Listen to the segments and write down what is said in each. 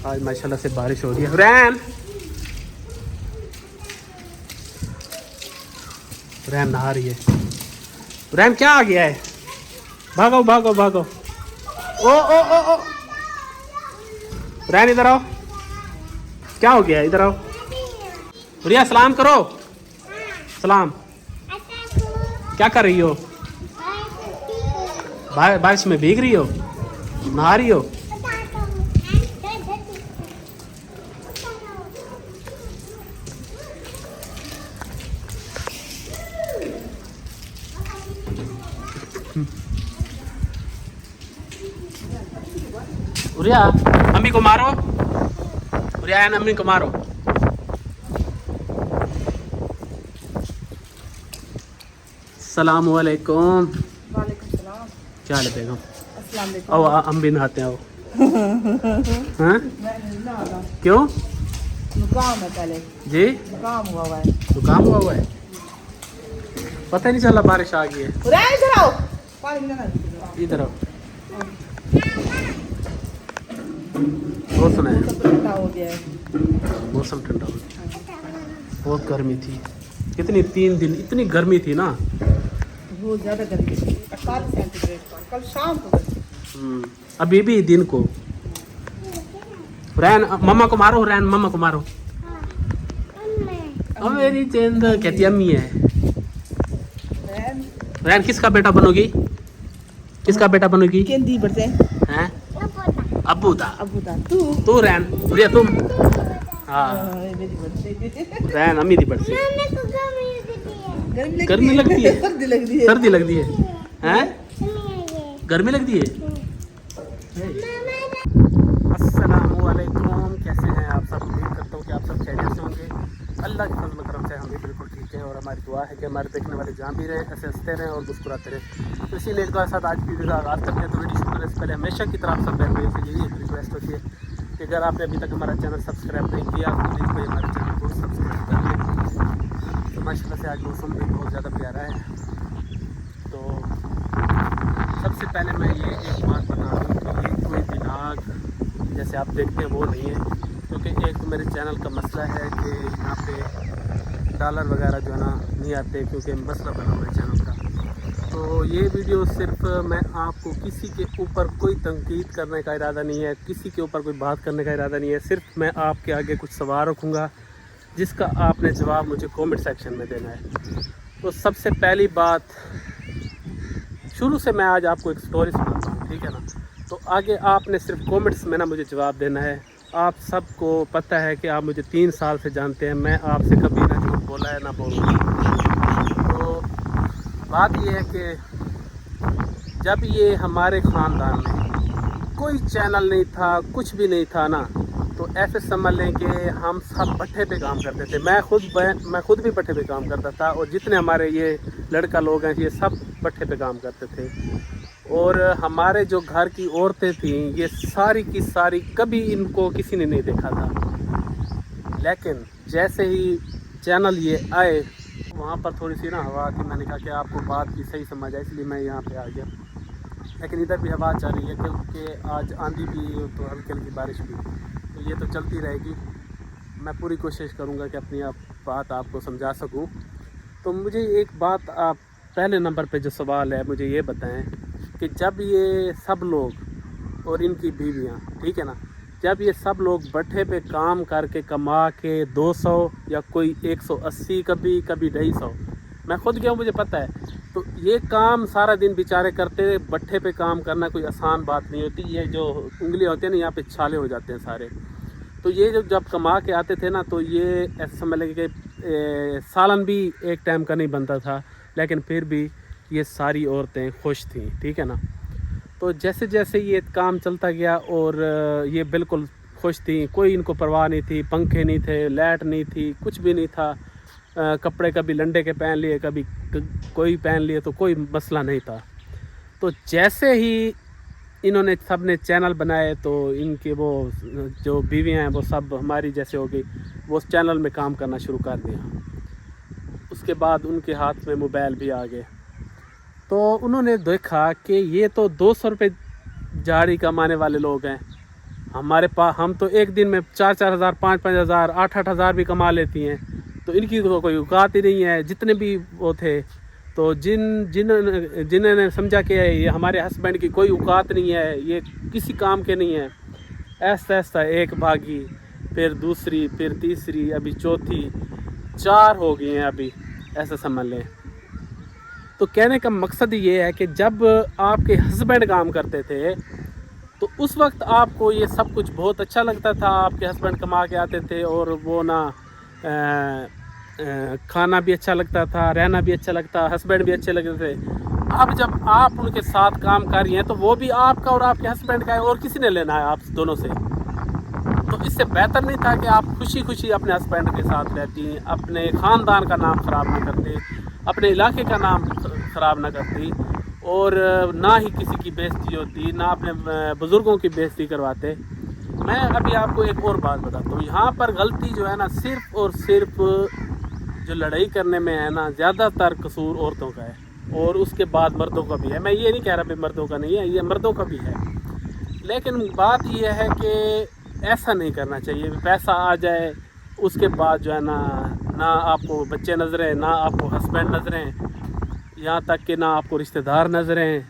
آج ماشاءاللہ سے بارش ہو رہی ہے. رین رین نہا رہی ہے. رین کیا آ گیا ہے؟ بھاگو بھاگو بھاگو. او او او او رین ادھر آؤ. کیا ہو گیا ہے؟ ادھر آؤ. ریا سلام کرو. سلام. کیا کر رہی ہو؟ بارش میں بھیگ رہی ہو؟ نہا رہی ہو؟ ریا امی کو مارو. ریا امی کو مارو. السلام علیکم. وعلیکم السلام. کیا حال ہے بیگم؟ السلام علیکم. او ہم بھی نہاتے ہیں. آؤ. ہاں میں نہیں نہانا. کیوں؟ زکام ہے پہلے. جی زکام ہوا ہوا ہے. زکام ہوا ہوا ہے. پتہ ہی نہیں چلا بارش آ گئی ہے. ادھر آؤ. پانی نہ ادھر آؤ. اور سنائیں. ٹھنڈا ہو گیا ہے. موسم ٹھنڈا ہو گیا. بہت گرمی تھی. کتنی 3 دن اتنی گرمی تھی نا. بہت زیادہ گرمی تھی. 48 سینٹی گریڈ پر. کل شام کو گرمی. ابھی بھی دن کو. رین مما کو مارو. رین مما کو مارو. میری چیند کہتی امی ہے. رین کس کا بیٹا بنو گی؟ کس کا بیٹا بنو گی؟ کیندی بڑھتے ہیں ابو دا. ابو دا. تو رین ریا تم. ہاں میری بڑھتے. رین امی دی بڑھتی. گرمی لگتی ہے. سردی لگ رہی ہے. سردی لگتی ہے. ہیں گرمی لگتی ہے. السلام علیکم. کیسے ہیں آپ سب؟ امید کرتا ہوں کہ آپ سب خیریت سے ہوں گے. اللہ کے فضل و کرم سے ہم بھی بالکل ٹھیک ہیں. اور ہماری دعا ہے کہ ہمارے دیکھنے والے جہاں بھی رہیں ایسے ہنستے رہیں اور مسکراتے رہیں. تو اسی لیے دعا کے ساتھ آج کی ویڈیو کا آغاز کرتے ہیں. تو ویڈیو شروع کرنے سے پہلے ہمیشہ کی طرح سب بہن بھائیوں سے یہی ایک ریکویسٹ ہوتی ہے کہ اگر آپ نے ابھی تک ہمارا چینل سبسکرائب نہیں کیا تو پلیز بھائی ہمارے چینل کو سبسکرائب کر لیں. تو ماشاء اللہ سے آج موسم بھی بہت زیادہ پیارا ہے. تو سب سے پہلے میں یہ ایک بات بتا دوں کہ یہ کوئی دماغ جیسے آپ دیکھتے ہیں وہ نہیں ہے. کیونکہ ایک تو میرے چینل کا مسئلہ ہے کہ یہاں پہ ڈالر وغیرہ جو ہے نا نہیں آتے کیونکہ مسئلہ بنا ہوا ہے چینل کا. تو یہ ویڈیو صرف میں آپ کو کسی کے اوپر کوئی تنقید کرنے کا ارادہ نہیں ہے. کسی کے اوپر کوئی بات کرنے کا ارادہ نہیں ہے. صرف میں آپ کے آگے کچھ سوال رکھوں گا جس کا آپ نے جواب مجھے کومنٹ سیکشن میں دینا ہے. تو سب سے پہلی بات شروع سے میں آج آپ کو ایک سٹوری سناتا ہوں. ٹھیک ہے نا. تو آگے آپ نے صرف کومنٹس میں نا مجھے جواب دینا ہے. آپ سب کو پتہ ہے کہ آپ مجھے 3 سال سے جانتے ہیں. میں آپ سے کبھی نہ جھوٹ بولا ہے نہ بولوں. تو بات یہ ہے کہ جب یہ ہمارے خاندان میں کوئی چینل نہیں تھا کچھ بھی نہیں تھا نا تو ایسے سمجھ لیں کہ ہم سب بٹھے پہ کام کرتے تھے. میں خود بھی بٹھے پہ کام کرتا تھا. اور جتنے ہمارے یہ لڑکا لوگ ہیں یہ سب بٹھے پہ کام کرتے تھے. اور ہمارے جو گھر کی عورتیں تھیں یہ ساری کی ساری کبھی ان کو کسی نے نہیں دیکھا تھا. لیکن جیسے ہی چینل یہ آئے وہاں پر تھوڑی سی نا ہوا کی میں نے کہا کہ آپ کو بات کی صحیح سمجھ آئے اس لیے میں یہاں پہ آ گیا. لیکن ادھر بھی ہوا چل رہی ہے کیونکہ آج آندھی بھی تو ہلکی ہلکی بارش بھی. تو یہ تو چلتی رہے گی. میں پوری کوشش کروں گا کہ اپنی بات آپ کو سمجھا سکوں. تو مجھے ایک بات آپ پہلے نمبر پہ جو سوال ہے مجھے یہ بتائیں کہ جب یہ سب لوگ اور ان کی بیویاں ٹھیک ہے نا جب یہ سب لوگ بٹھے پہ کام کر کے کما کے 200 یا کوئی 180 کبھی 250 میں خود گیا ہوں مجھے پتہ ہے. تو یہ کام سارا دن بیچارے کرتے. بٹھے پہ کام کرنا کوئی آسان بات نہیں ہوتی. یہ جو انگلیاں ہوتی ہیں نا یہاں پہ چھالے ہو جاتے ہیں سارے. تو یہ جب کما کے آتے تھے نا تو یہ ایسا سمجھ لیں کہ سالن بھی ایک ٹائم کا نہیں بنتا تھا. لیکن پھر بھی یہ ساری عورتیں خوش تھیں. ٹھیک ہے نا. تو جیسے جیسے یہ کام چلتا گیا اور یہ بالکل خوش تھیں. کوئی ان کو پرواہ نہیں تھی. پنکھے نہیں تھے لائٹ نہیں تھی کچھ بھی نہیں تھا. کپڑے کبھی لنڈے کے پہن لیے کبھی کوئی پہن لیے تو کوئی مسئلہ نہیں تھا. تو جیسے ہی انہوں نے سب نے چینل بنائے تو ان کے وہ جو بیویاں ہیں وہ سب ہماری جیسے ہو گئی وہ اس چینل میں کام کرنا شروع کر دیا. اس کے بعد ان کے ہاتھ میں موبائل بھی آ گئے. تو انہوں نے دیکھا کہ یہ تو 200 روپے جاری کمانے والے لوگ ہیں हमारे पास हम तो एक दिन में 4-4 हज़ार 5-5 हज़ार 8-8 हज़ार भी कमा लेती हैं, तो इनकी तो कोई औकात ही नहीं है। जितने भी वो थे तो जिन्होंने समझा कि ये हमारे हस्बैंड की कोई औकात नहीं है, ये किसी काम के नहीं है, ऐसा ऐसा एक भागी, फिर दूसरी, फिर तीसरी, अभी चौथी, 4 हो गई हैं अभी, ऐसा समझ लें। तो कहने का मकसद ये है कि जब आपके हस्बैंड काम करते थे तो उस वक्त आपको ये सब कुछ बहुत अच्छा लगता था, आपके हस्बैंड कमा के आते थे और वो ना खाना भी अच्छा लगता था, रहना भी अच्छा लगता, हस्बैंड भी अच्छे लगते थे। अब जब आप उनके साथ काम कर रही हैं तो वो भी आपका और आपके हस्बैंड का है, और किसी ने लेना है आप दोनों से। तो इससे बेहतर नहीं था कि आप खुशी खुशी अपने हस्बैंड के साथ रहती, अपने ख़ानदान का नाम ख़राब ना करते, अपने इलाके का नाम ख़राब ना करती, और ना ही किसी की बेइज्जती होती, ना अपने बुज़ुर्गों की बेइज्जती करवाते। मैं अभी आपको एक और बात बताता हूँ, यहाँ पर गलती जो है ना सिर्फ़ और सिर्फ जो लड़ाई करने में है ना, ज़्यादातर कसूर औरतों का है, और उसके बाद मर्दों का भी है। मैं ये नहीं कह रहा भाई मर्दों का नहीं है, ये मर्दों का भी है, लेकिन बात ये है कि ऐसा नहीं करना चाहिए। पैसा आ जाए उसके बाद जो है ना आपको बच्चे नज़रें, ना आपको हस्बैंड नज़रें, यहाँ तक कि ना आपको रिश्तेदार नज़रें।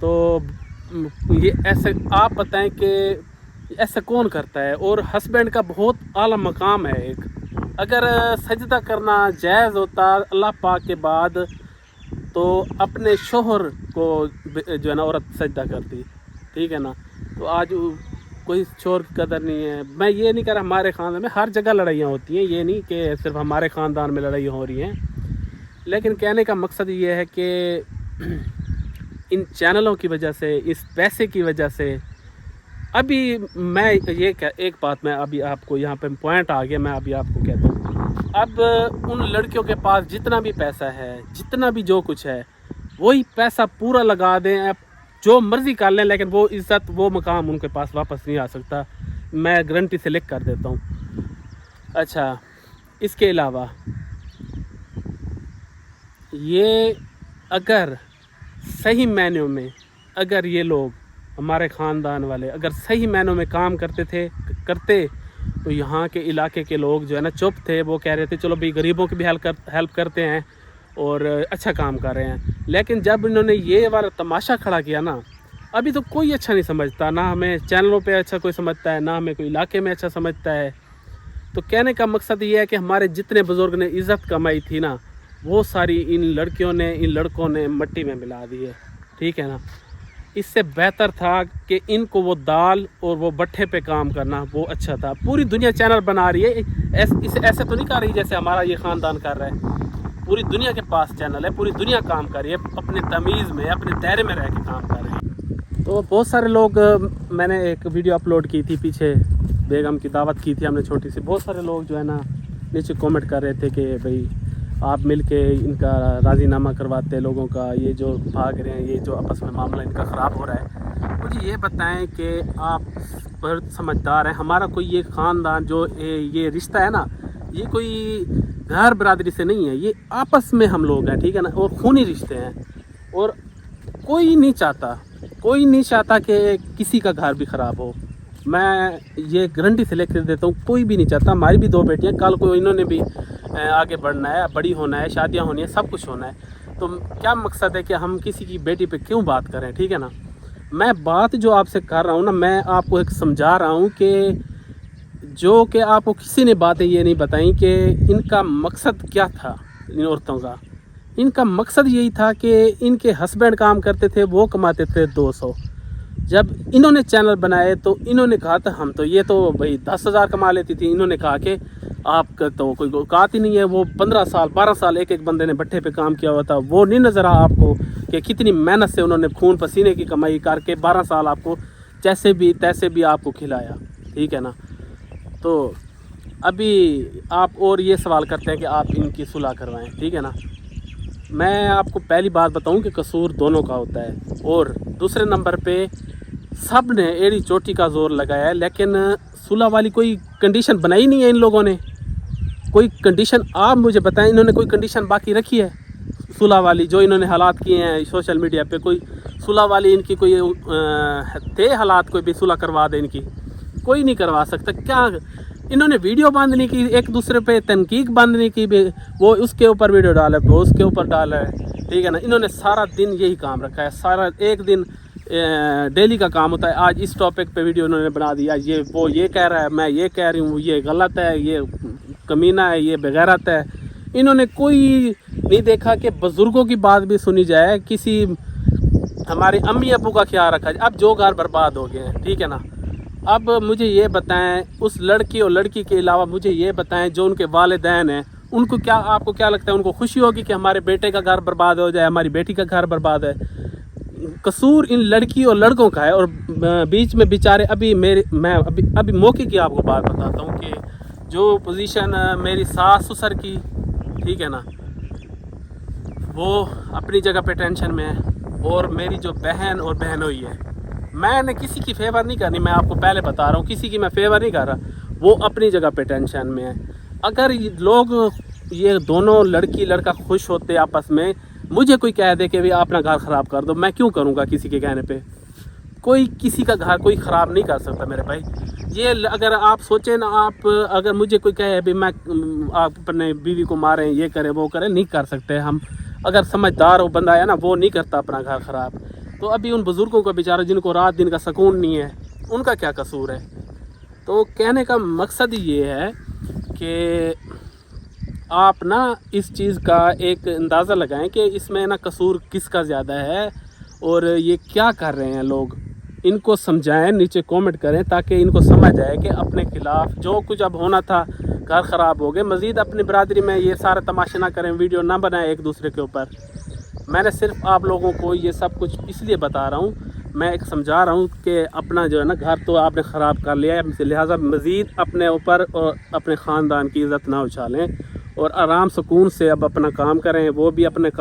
तो ये ऐसे आप बताएं कि ऐसा कौन करता है? और हस्बैंड का बहुत आला मकाम है एक, अगर सजदा करना जायज़ होता अल्लाह पाक के बाद तो अपने शोहर को जो है ना औरत सजदा करती, ठीक है ना। तो आज कोई शोहर की कदर नहीं है। मैं ये नहीं कह रहा हमारे ख़ानदान में हर जगह लड़ाइयाँ होती हैं, ये नहीं कि सिर्फ हमारे ख़ानदान में लड़ाई हो रही हैं, लेकिन कहने का मकसद ये है कि इन चैनलों की वजह से, इस पैसे की वजह से, अभी मैं ये एक बात मैं अभी आपको यहाँ पे पॉइंट आ गया, मैं अभी आपको कहता हूँ, अब उन लड़कियों के पास जितना भी पैसा है, जितना भी जो कुछ है, वही पैसा पूरा लगा दें, जो मर्ज़ी कर लें, लेकिन वो इज़्ज़त, वो मकाम उनके पास वापस नहीं आ सकता। मैं गारंटी से लिख कर देता हूँ। अच्छा, इसके अलावा ये अगर सही मायनों में, अगर ये लोग हमारे ख़ानदान वाले अगर सही मायनों में काम करते तो यहाँ के इलाके के लोग जो है ना चुप थे, वो कह रहे थे चलो भाई गरीबों की भी हेल्प करते हैं और अच्छा काम कर रहे हैं। लेकिन जब इन्होंने ये वाला तमाशा खड़ा किया ना, अभी तो कोई अच्छा नहीं समझता, ना हमें चैनलों पे अच्छा कोई समझता है, ना हमें कोई इलाके में अच्छा समझता है। तो कहने का मकसद ये है कि हमारे जितने बुज़ुर्ग ने इज़्ज़त कमाई थी ना, वो सारी इन लड़कियों ने, इन लड़कों ने मिट्टी में मिला दी है, ठीक है ना। इससे बेहतर था कि इनको वो दाल और वो भट्ठे पे काम करना वो अच्छा था। पूरी दुनिया चैनल बना रही है, ऐसे तो नहीं कर रही जैसे हमारा ये ख़ानदान कर रहा है। पूरी दुनिया के पास चैनल है, पूरी दुनिया काम कर रही है, अपने तमीज़ में, अपने दायरे में रह के काम कर रही है। तो बहुत सारे लोग, मैंने एक वीडियो अपलोड की थी पीछे, बेगम की दावत की थी हमने छोटी सी, बहुत सारे लोग जो है ना नीचे कमेंट कर रहे थे कि भाई आप मिलके इनका राज़ीनामा करवाते लोगों का, ये जो भाग रहे हैं, ये जो आपस में मामला इनका ख़राब हो रहा है। मुझे ये बताएं कि आप पर समझदार हैं, हमारा कोई ये ख़ानदान जो ये रिश्ता है ना, ये कोई घर बरादरी से नहीं है, ये आपस में हम लोग हैं, ठीक है ना, और खूनी रिश्ते हैं। और कोई नहीं चाहता कि किसी का घर भी ख़राब हो। मैं ये गारंटी से लेकर देता हूँ, कोई भी नहीं चाहता। हमारी भी 2 बेटियाँ, कल को इन्होंने भी आगे बढ़ना है, बड़ी होना है, शादियाँ होनी है, सब कुछ होना है। तो क्या मकसद है कि हम किसी की बेटी पे क्यों बात करें, ठीक है ना। मैं बात जो आपसे कर रहा हूँ ना, मैं आपको एक समझा रहा हूँ कि जो कि आपको किसी ने बातें ये नहीं बताई कि इनका मकसद क्या था। इन औरतों का इनका मकसद यही था कि इनके हस्बैंड काम करते थे, वो कमाते थे 200। जब इन्होंने चैनल बनाए तो इन्होंने कहा था हम तो ये तो भाई 10,000 कमा लेती थी। इन्होंने कहा कि आपका तो कोई औकात ही नहीं है। वो 15 साल 12 साल एक बंदे ने भट्ठे पे काम किया हुआ था, वो नहीं नज़र आ आपको कि कितनी मेहनत से उन्होंने खून पसीने की कमाई करके 12 साल आपको जैसे भी तैसे भी आपको खिलाया, ठीक है ना। तो अभी आप और ये सवाल करते हैं कि आप इनकी सुलह करवाएं, ठीक है ना। मैं आपको पहली बात बताऊं कि कसूर दोनों का होता है, और दूसरे नंबर पे सब ने एड़ी चोटी का जोर लगाया है, लेकिन सुलह वाली कोई कंडीशन बनाई नहीं है इन लोगों ने। कोई कंडीशन आप मुझे बताएं, इन्होंने कोई कंडीशन बाकी रखी है सुलह वाली? जो इन्होंने हालात किए हैं सोशल मीडिया पे, कोई सुलह वाली इनकी कोई थे हालात कोई भी सुलह करवा दे इनकी? कोई नहीं करवा सकता। क्या इन्होंने वीडियो बंद नहीं की, एक दूसरे पे तनकीक बंद नहीं की, वो उसके ऊपर वीडियो डाला है, वो उसके ऊपर डाला है, ठीक है ना। इन्होंने सारा दिन यही काम रखा है, सारा एक दिन डेली का काम होता है। आज इस टॉपिक पे वीडियो इन्होंने बना दिया, ये वो ये कह रहा है, मैं ये कह रही हूँ, ये गलत है, ये कमीना है, ये बेगैरत है। इन्होंने कोई नहीं देखा कि बुज़ुर्गों की बात भी सुनी जाए, किसी हमारे अम्मी अबू का ख्याल रखा जाए। अब जो घर बर्बाद हो गए हैं, ठीक है ना। अब मुझे ये बताएं, उस लड़की और लड़की के अलावा मुझे ये बताएं जो उनके वालिदैन हैं, उनको क्या, आपको क्या लगता है, उनको खुशी होगी कि हमारे बेटे का घर बर्बाद हो जाए, हमारी बेटी का घर बर्बाद है? कसूर इन लड़की और लड़कों का है। और बीच में बेचारे मैं अभी मौके की आपको बात बताता हूँ कि जो पोजीशन मेरी सास ससुर की, ठीक है ना, वो अपनी जगह पे टेंशन में है, और मेरी जो बहन और बहनोई है, मैंने किसी की फेवर नहीं करनी, मैं आपको पहले बता रहा हूँ, किसी की मैं फेवर नहीं कर रहा, वो अपनी जगह पे टेंशन में है। अगर लोग ये दोनों लड़की लड़का खुश होते आपस में, मुझे कोई कह दे कि भाई अपना घर ख़राब कर दो, मैं क्यों करूँगा किसी के कहने पे? कोई किसी का घर कोई ख़राब नहीं कर सकता मेरे भाई। ये अगर आप सोचें ना, आप अगर मुझे कोई कहे भाई मैं आप अपने बीवी को मारें, ये करें वो करें, नहीं कर सकते हम। अगर समझदार हो बंदा है ना, वो नहीं करता अपना घर ख़राब। तो अभी उन बुज़ुर्गों का बेचारा जिनको रात दिन का सुकून नहीं है, उनका क्या कसूर है? तो कहने का मकसद ये है कि आप ना इस चीज़ का एक अंदाज़ा लगाएं कि इसमें ना कसूर किसका ज़्यादा है और ये क्या कर रहे हैं लोग। इनको समझाएं, नीचे कमेंट करें ताकि इनको समझ आए कि अपने खिलाफ जो कुछ अब होना था, घर ख़राब हो गए। मज़ीद अपनी बरादरी में ये सारा तमाशा ना करें, वीडियो ना बनाएं एक दूसरे के ऊपर। मैंने सिर्फ आप लोगों को ये सब कुछ इसलिए बता रहा हूँ, मैं एक समझा रहा हूँ कि अपना जो है ना घर तो आपने ख़राब कर लिया है, लिहाजा मज़ीद अपने ऊपर और अपने ख़ानदान की इज़्ज़त ना उछालें और आराम सुकून से अब अपना काम करें, वो भी अपने